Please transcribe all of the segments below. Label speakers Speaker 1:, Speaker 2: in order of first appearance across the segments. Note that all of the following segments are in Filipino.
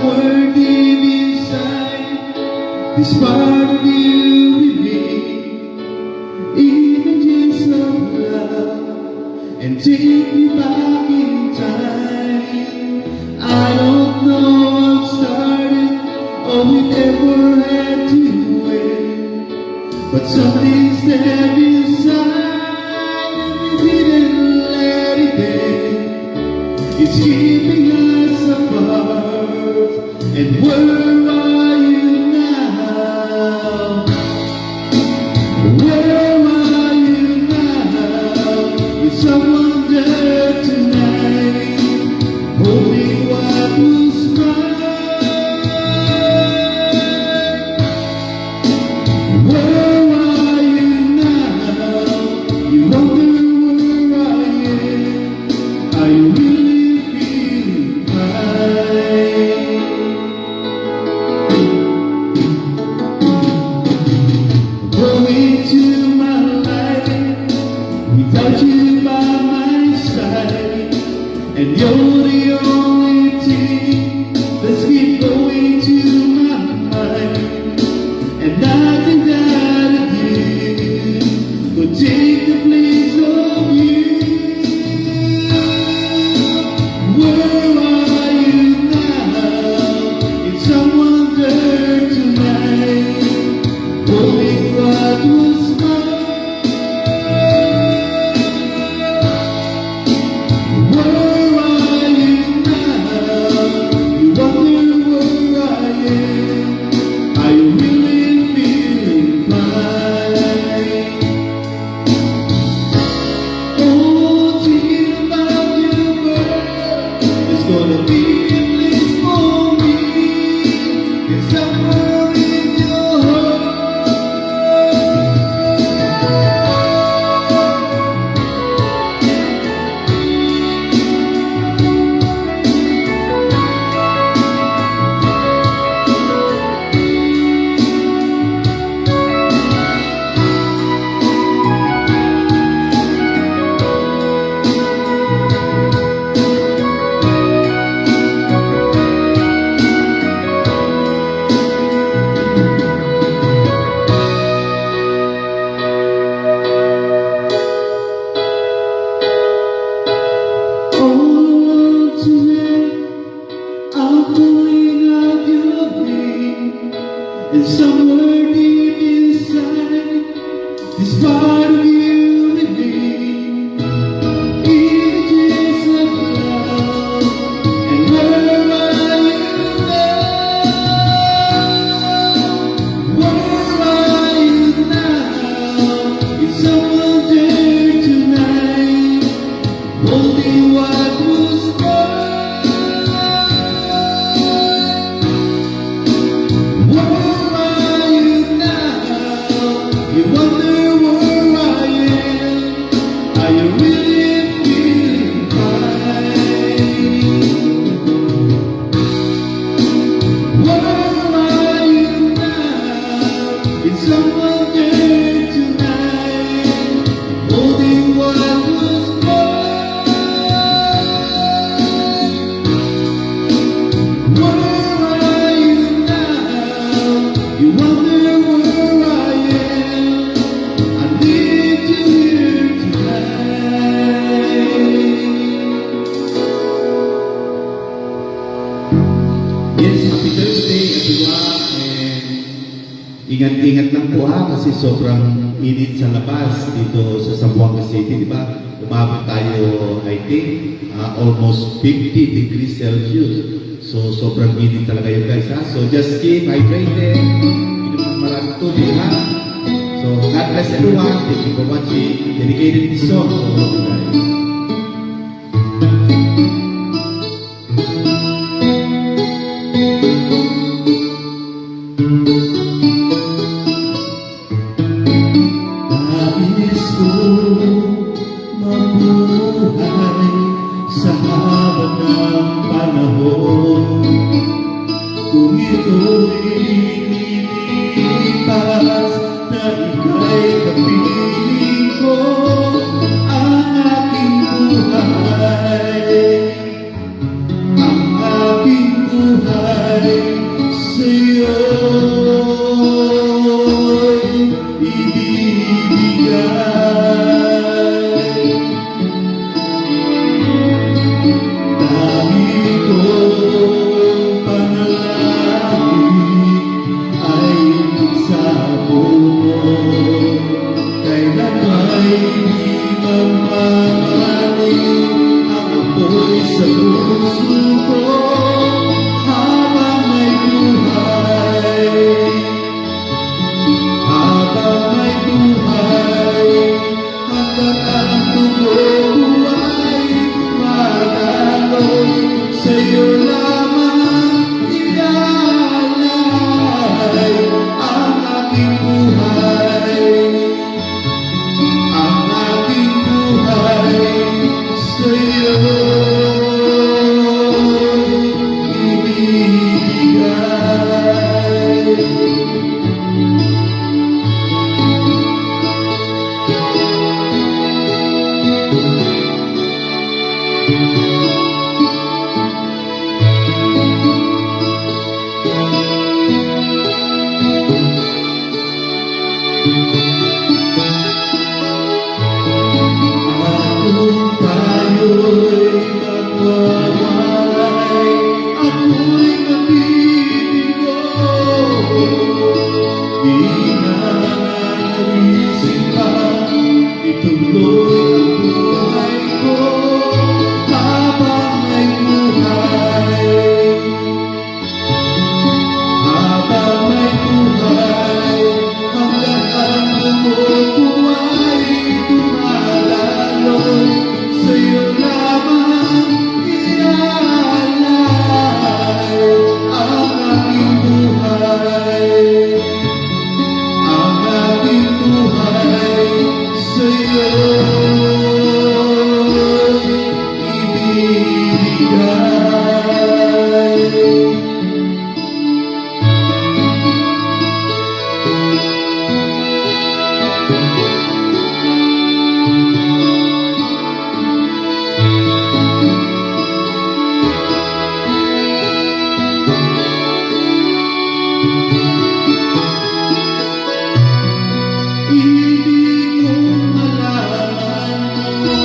Speaker 1: somewhere deep inside this part of you remain, images of love, and take me back in time. I don't know how it started, or we never had to end, but something stabbed inside and we didn't let it end. It's keeping us apart, and where are you now? Where are you now? Is someone there tonight, holding what was mine? Where are you now? You wonder where I am. Are you really feeling fine? Going to my life without you by my side, and you're the only thing that's been going to my mind, and nothing that I did could take the place of you. Where are you now? Is someone there tonight, holding what was mine? Where are you now? You wonder where I am. Are you really feeling fine? Oh, thinking about you, girl, it's gonna be a place for me. It's somewhere in your heart. And somewhere deep inside this part of you remain, images of love. And where are you now? Where are you now? Is someone there tonight, holding what was mine? You wonder where I am. Are you really feeling fine? Where are you now? Is someone there tonight, holding what was mine? Where are you now? You wonder where I am. I need you here tonight. Yes, happy Thursday everyone, and ingat-ingat lang po kasi sobrang init sa labas dito sa Zamboanga City, di ba? Umabot tayo, I think, almost 50 degrees Celsius. So sobrang init talaga yun guys ha. So just keep hydrated, inom ng maraming tubig ha. So God bless everyone. Thank you for watching. Dedicated this song to all of you guys. Nais ko mabuhay sa haba ng panahon, kung ito'y nilipas na ika'y kapiling ko. Ang aking buhay, ang aking buhay Kung tayo'y magwawalay, ako'y mabibigo. Di na naisip pa, ituloy ang buhay ko habang may buhay. Habang may buhay, hanggang ang dugo ko ay dumalaloy, sa'yo lamang iaalay ang aking buhay. Ang aking buhay sa'yo ibibigay. Ibig kong malaman mo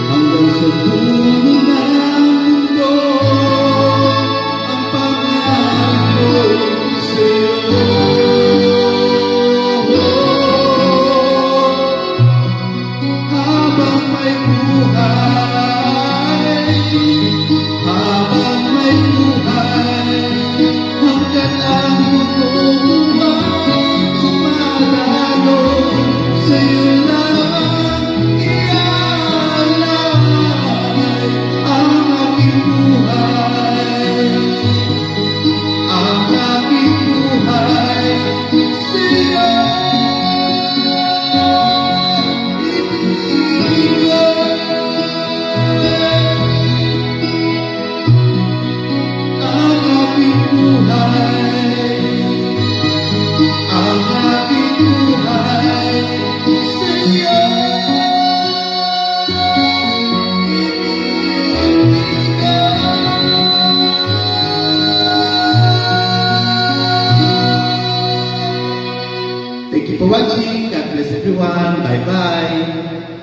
Speaker 1: hanggang sa dulo ng mundo, ang pangalan ko'y sa'yo. Habang may buhay, habang may buhay, hanggat ang dugo ko ay dumadaloy, sa'yo lamang iaalay ang aking buhay. Ang aking buhay sa'yo ibibigay. Ang aking buhay, ang aking buhay sa'yo ibibigay. Thank you for watching. God bless everyone. Bye-bye.